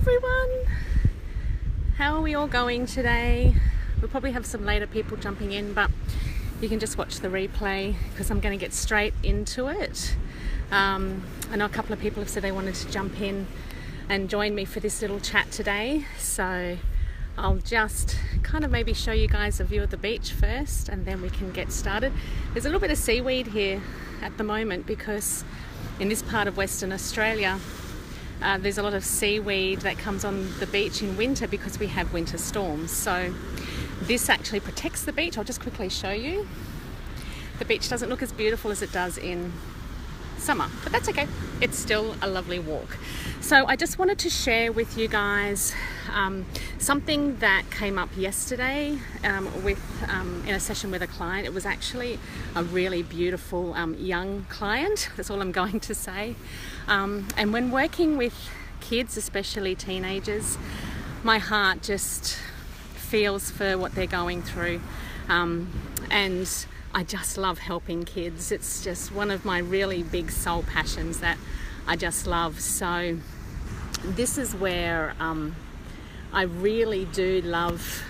everyone, how are we all going today? We'll probably have some later people jumping in, but you can just watch the replay because I'm going to get straight into it. I know a couple of people have said they wanted to jump in and join me for this little chat today, so I'll just kind of maybe show you guys a view of the beach first and then we can get started. There's a little bit of seaweed here at the moment because in this part of Western Australia there's a lot of seaweed that comes on the beach in winter because we have winter storms. So this actually protects the beach. I'll just quickly show you. The beach doesn't look as beautiful as it does in summer, but that's okay. It's still a lovely walk. So I just wanted to share with you guys something that came up yesterday in a session with a client. It was actually a really beautiful young client. That's all I'm going to say. And when working with kids, especially teenagers, my heart just feels for what they're going through. And I just love helping kids. It's just one of my really big soul passions that I just love. So this is where I really do love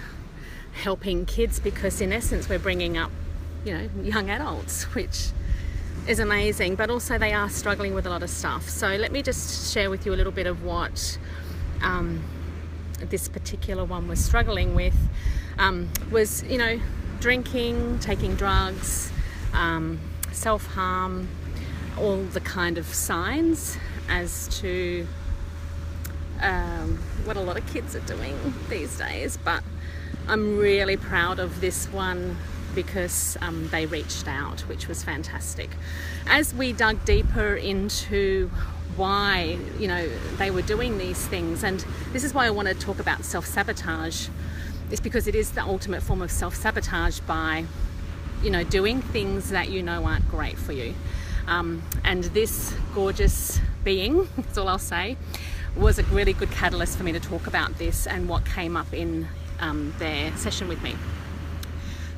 helping kids, because in essence we're bringing up, young adults, which is amazing, but also they are struggling with a lot of stuff. So let me just share with you a little bit of what this particular one was struggling with. Was drinking, taking drugs, self-harm, all the kind of signs as to what a lot of kids are doing these days. But I'm really proud of this one because they reached out, which was fantastic. As we dug deeper into why they were doing these things, and this is why I want to talk about self-sabotage. It's because it is the ultimate form of self-sabotage by, doing things that aren't great for you. And this gorgeous being, that's all I'll say, was a really good catalyst for me to talk about this and what came up in their session with me.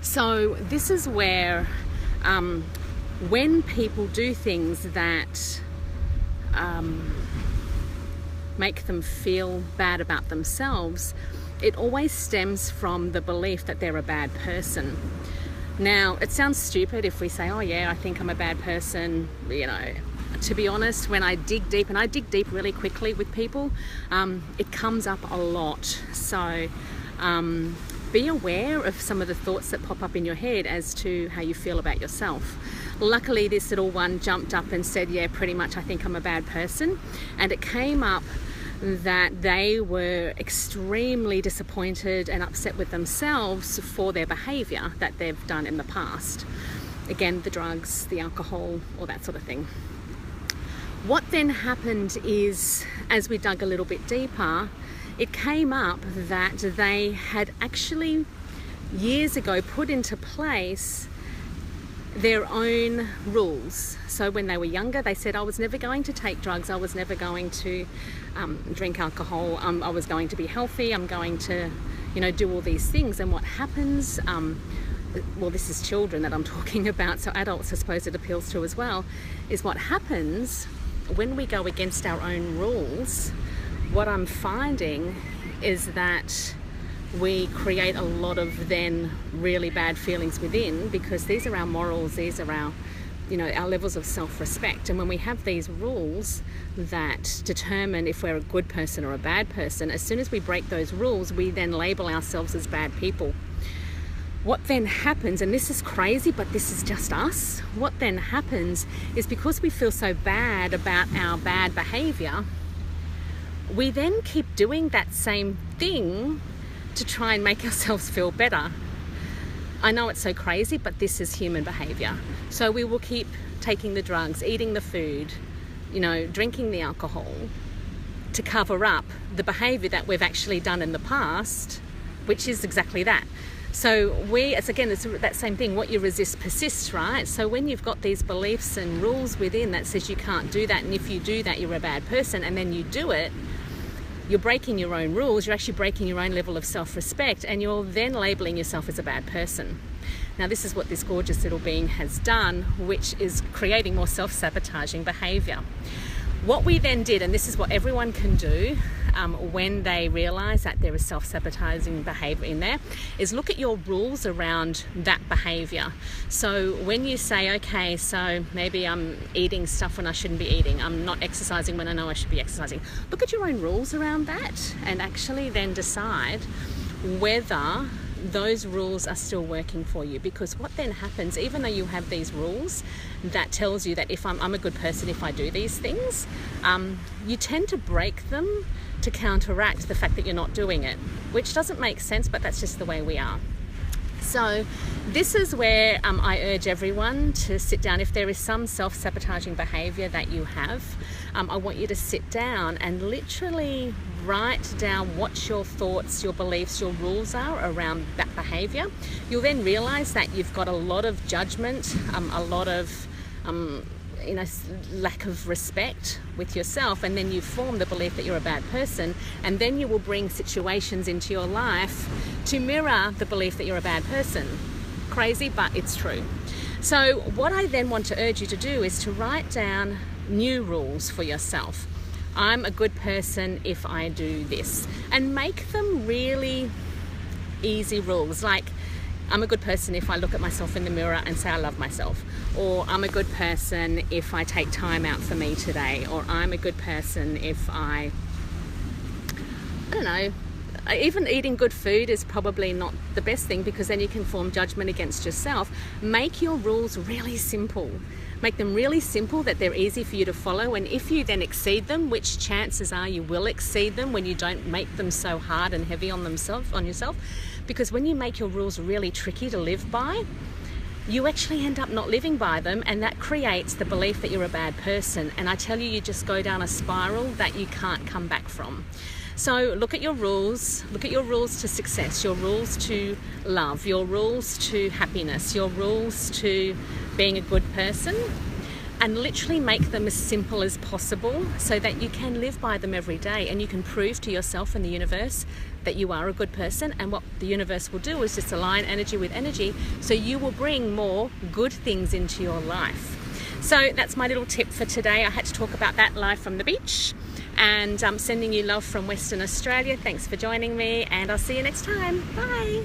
So this is where when people do things that make them feel bad about themselves, it always stems from the belief that they're a bad person. Now, it sounds stupid if we say, oh yeah, I think I'm a bad person. To be honest, when I dig deep, and I dig deep really quickly with people, it comes up a lot. So be aware of some of the thoughts that pop up in your head as to how you feel about yourself. Luckily, this little one jumped up and said, yeah, pretty much I think I'm a bad person. And it came up that they were extremely disappointed and upset with themselves for their behavior that they've done in the past. Again, the drugs, the alcohol, all that sort of thing. What then happened is, as we dug a little bit deeper, it came up that they had actually years ago put into place their own rules. So when they were younger, they said, I was never going to take drugs, I was never going to drink alcohol, I was going to be healthy, I'm going to do all these things. And what happens, well, this is children that I'm talking about, so adults I suppose it appeals to as well, is what happens when we go against our own rules. What I'm finding is that we create a lot of then really bad feelings within, because these are our morals, these are our our levels of self-respect. And when we have these rules that determine if we're a good person or a bad person, as soon as we break those rules, we then label ourselves as bad people. What then happens, and this is crazy, but this is just us, what then happens is, because we feel so bad about our bad behavior, we then keep doing that same thing to try and make ourselves feel better. I know it's so crazy, but this is human behavior. So we will keep taking the drugs, eating the food, drinking the alcohol to cover up the behavior that we've actually done in the past, which is exactly that. So it's that same thing, what you resist persists, right? So when you've got these beliefs and rules within that says you can't do that, and if you do that, you're a bad person, and then you do it, you're breaking your own rules, you're actually breaking your own level of self-respect, and you're then labeling yourself as a bad person. Now, this is what this gorgeous little being has done, which is creating more self-sabotaging behavior. What we then did, and this is what everyone can do, when they realize that there is self-sabotaging behavior in there is look at your rules around that behavior. So when you say, okay, so maybe I'm eating stuff when I shouldn't be eating, I'm not exercising when I know I should be exercising, look at your own rules around that and actually then decide whether those rules are still working for you. Because what then happens, even though you have these rules that tells you that if I'm a good person if I do these things, you tend to break them to counteract the fact that you're not doing it, which doesn't make sense, but that's just the way we are. So this is where I urge everyone to sit down. If there is some self-sabotaging behavior that you have, I want you to sit down and literally write down what your thoughts, your beliefs, your rules are around that behavior. You'll then realize that you've got a lot of judgment, a lot of lack of respect with yourself, and then you form the belief that you're a bad person, and then you will bring situations into your life to mirror the belief that you're a bad person. Crazy, but it's true. So what I then want to urge you to do is to write down new rules for yourself. I'm a good person if I do this, and make them really easy rules, like I'm a good person if I look at myself in the mirror and say I love myself, or I'm a good person if I take time out for me today, or I'm a good person if I don't know, even eating good food is probably not the best thing, because then you can form judgment against yourself. Make your rules really simple. Make them really simple, that they're easy for you to follow, and if you then exceed them, which chances are you will exceed them when you don't make them so hard and heavy on yourself, because when you make your rules really tricky to live by, you actually end up not living by them, and that creates the belief that you're a bad person. And I tell you, you just go down a spiral that you can't come back from. So look at your rules to success, your rules to love, your rules to happiness, your rules to being a good person, and literally make them as simple as possible so that you can live by them every day, and you can prove to yourself and the universe that you are a good person. And what the universe will do is just align energy with energy, so you will bring more good things into your life. So that's my little tip for today. I had to talk about that live from the beach, and I'm sending you love from Western Australia. Thanks for joining me, and I'll see you next time. Bye.